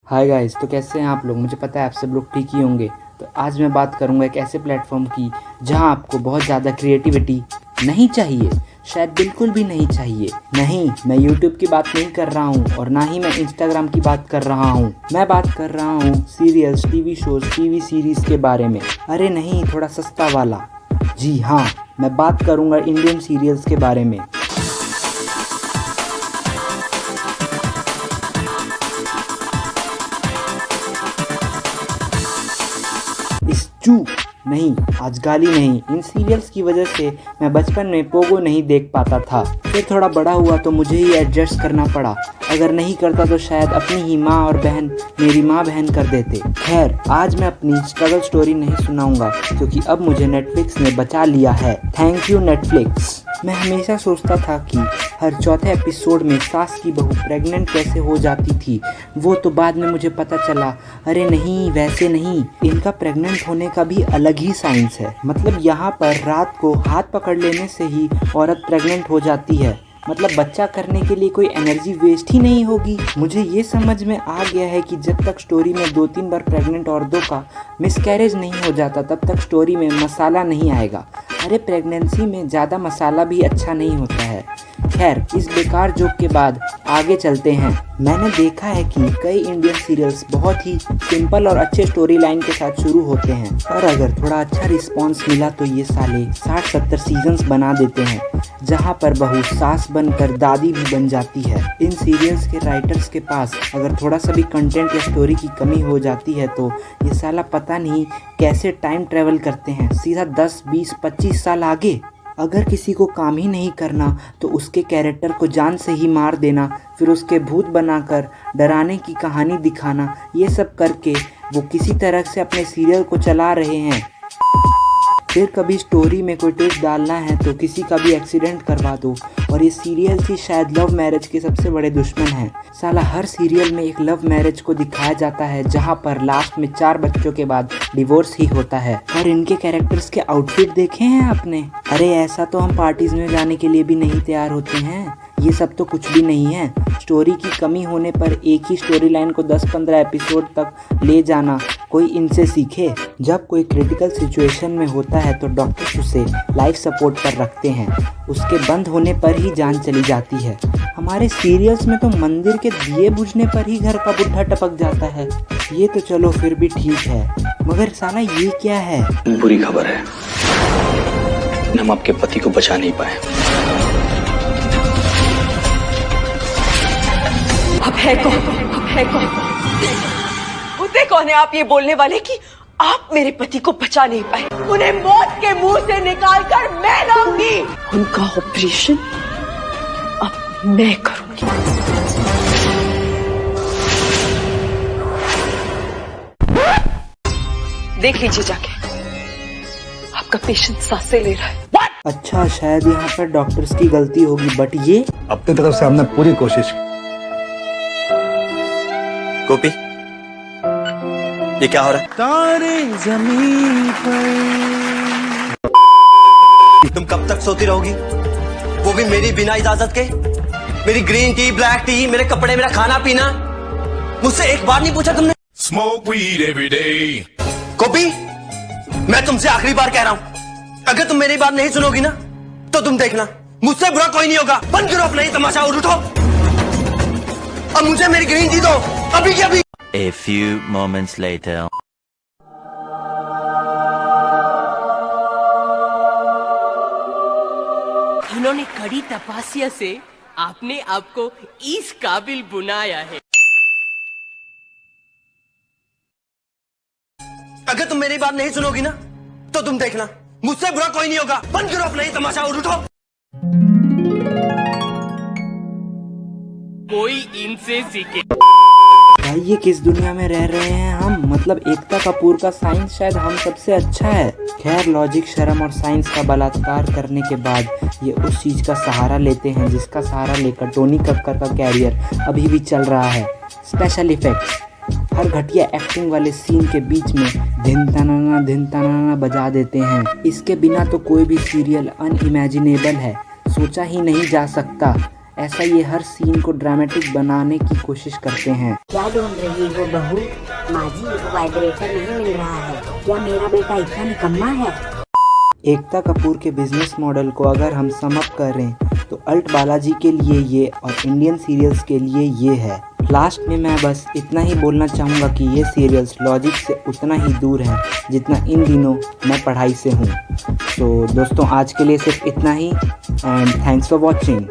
Hi guys, तो कैसे हैं आप लोग। मुझे पता है आप सब लोग ठीक ही होंगे। तो आज मैं बात करूंगा एक ऐसे प्लेटफॉर्म की जहां आपको बहुत ज़्यादा क्रिएटिविटी नहीं चाहिए, शायद बिल्कुल भी नहीं चाहिए। नहीं, मैं यूट्यूब की बात नहीं कर रहा हूं और ना ही मैं इंस्टाग्राम की बात कर रहा हूं। मैं बात कर रहा हूं serials, TV shows, TV series के बारे में। अरे नहीं, थोड़ा सस्ता वाला। जी हाँ, मैं बात करूंगा इंडियन सीरियल्स के बारे में। चू नहीं, आज गाली नहीं। इन सीरियल्स की वजह से मैं बचपन में पोगो नहीं देख पाता था। फिर थोड़ा बड़ा हुआ तो मुझे ही एडजस्ट करना पड़ा। अगर नहीं करता तो शायद अपनी ही माँ और बहन, मेरी माँ बहन कर देते। खैर, आज मैं अपनी स्ट्रगल स्टोरी नहीं सुनाऊंगा क्योंकि अब मुझे नेटफ्लिक्स ने बचा लिया है। Thank you Netflix. मैं हमेशा सोचता था कि हर चौथे एपिसोड में सास की बहू प्रेग्नेंट कैसे हो जाती थी। वो तो बाद में मुझे पता चला, अरे नहीं, वैसे नहीं, इनका प्रेग्नेंट होने का भी अलग ही साइंस है। मतलब यहाँ पर रात को हाथ पकड़ लेने से ही औरत प्रेग्नेंट हो जाती है। मतलब बच्चा करने के लिए कोई एनर्जी वेस्ट ही नहीं होगी। मुझे ये समझ में आ गया है कि जब तक स्टोरी में 2-3 बार प्रेग्नेंट औरतों का मिसकैरेज नहीं हो जाता तब तक स्टोरी में मसाला नहीं आएगा। अरे प्रेगनेंसी में ज़्यादा मसाला भी अच्छा नहीं होता है। खैर, इस बेकार जोक के बाद आगे चलते हैं। मैंने देखा है कि कई इंडियन सीरियल्स बहुत ही सिंपल और अच्छे स्टोरी लाइन के साथ शुरू होते हैं, और अगर थोड़ा अच्छा रिस्पांस मिला तो ये साले 60-70 सीजन्स बना देते हैं जहां पर बहू सास बनकर दादी भी बन जाती है। इन सीरियल्स के राइटर्स के पास अगर थोड़ा सा भी कंटेंट या स्टोरी की कमी हो जाती है तो ये साला पता नहीं कैसे टाइम ट्रेवल करते हैं, सीधा 10, 20, 25 साल आगे। अगर किसी को काम ही नहीं करना तो उसके कैरेक्टर को जान से ही मार देना, फिर उसके भूत बनाकर डराने की कहानी दिखाना, ये सब करके वो किसी तरह से अपने सीरियल को चला रहे हैं। फिर कभी स्टोरी में कोई ट्विस्ट डालना है तो किसी का भी एक्सीडेंट करवा दो। और ये सीरियल ही शायद लव मैरिज के सबसे बड़े दुश्मन हैं। साला हर सीरियल में एक लव मैरिज को दिखाया जाता है जहां पर लास्ट में 4 बच्चों के बाद डिवोर्स ही होता है। और इनके कैरेक्टर्स के आउटफिट देखे हैं आपने? अरे ऐसा तो हम पार्टीज में जाने के लिए भी नहीं तैयार होते हैं। ये सब तो कुछ भी नहीं है। स्टोरी की कमी होने पर एक ही स्टोरी लाइन को 10-15 एपिसोड तक ले जाना कोई इनसे सीखे। जब कोई क्रिटिकल सिचुएशन में होता है तो डॉक्टर्स उसे लाइफ सपोर्ट पर रखते हैं, उसके बंद होने पर ही जान चली जाती है। हमारे सीरियल्स में तो मंदिर के दिए बुझने पर ही घर का बुढ़ा टपक जाता है। ये तो चलो फिर भी ठीक है, मगर साला ये क्या है? बुरी खबर है, हम आपके पति को बचा नहीं पाए। अब है कौन? मुद्दे कौन है आप ये बोलने वाले कि आप मेरे पति को बचा नहीं पाए? उन्हें मौत के मुंह से निकालकर मैं लाऊंगी। उनका ऑपरेशन अब मैं करूंगी। देख लीजिए जाके, आपका पेशेंट सांसें ले रहा है। अच्छा, शायद यहाँ पर डॉक्टर्स की गलती होगी, बट ये अपनी तरफ से हमने पूरी कोशिश की। गोपी, ये क्या हो रहा है? तारे जमीन पर। तुम कब तक सोती रहोगी, वो भी मेरी बिना इजाजत के? मेरी ग्रीन टी, ब्लैक टी, मेरे कपड़े, मेरा खाना पीना, मुझसे एक बार नहीं पूछा तुमने? Smoke weed every day. गोपी, मैं तुमसे आखिरी बार कह रहा हूं, अगर तुम मेरी बात नहीं सुनोगी ना तो तुम देखना, मुझसे बुरा कोई नहीं होगा। बंद करो अपना ही तमाशा और उठो। अब मुझे मेरी ग्रीन टी दो, अभी के अभी। A few moments later. उन्होंने कड़ी तपस्या से आपने आपको इस काबिल बनाया है। अगर तुम मेरी बात नहीं सुनोगी ना तो तुम देखना, मुझसे बुरा कोई नहीं होगा। बंद करो अपना ही तमाशा और उठो। कोई इनसे सीखे। भाई ये किस दुनिया में रह रहे हैं हम? मतलब एकता कपूर का साइंस शायद हम सबसे अच्छा है। खैर, लॉजिक, शर्म और साइंस का बलात्कार करने के बाद ये उस चीज का सहारा लेते हैं जिसका सहारा लेकर टोनी कक्कर का कैरियर अभी भी चल रहा है। स्पेशल इफेक्ट्स, हर घटिया एक्टिंग वाले सीन के बीच में धिन तनाना बजा देते हैं। इसके बिना तो कोई भी सीरियल अनइमेजिनेबल है, सोचा ही नहीं जा सकता। ऐसा ये हर सीन को ड्रामेटिक बनाने की कोशिश करते हैं। क्या ढूंढ रही हो बहू? माजी, वाइब्रेटर नहीं मिल रहा है क्या? मेरा बेटा इतना निकम्मा है? एकता कपूर के बिजनेस मॉडल को अगर हम सम अप करें तो अल्ट बालाजी के लिए ये और इंडियन सीरियल्स के लिए ये है। लास्ट में मैं बस इतना ही बोलना चाहूँगा कि ये सीरियल्स लॉजिक से उतना ही दूर हैं जितना इन दिनों मैं पढ़ाई से हूँ। तो दोस्तों आज के लिए सिर्फ इतना ही एंड थैंक्स फॉर वॉचिंग।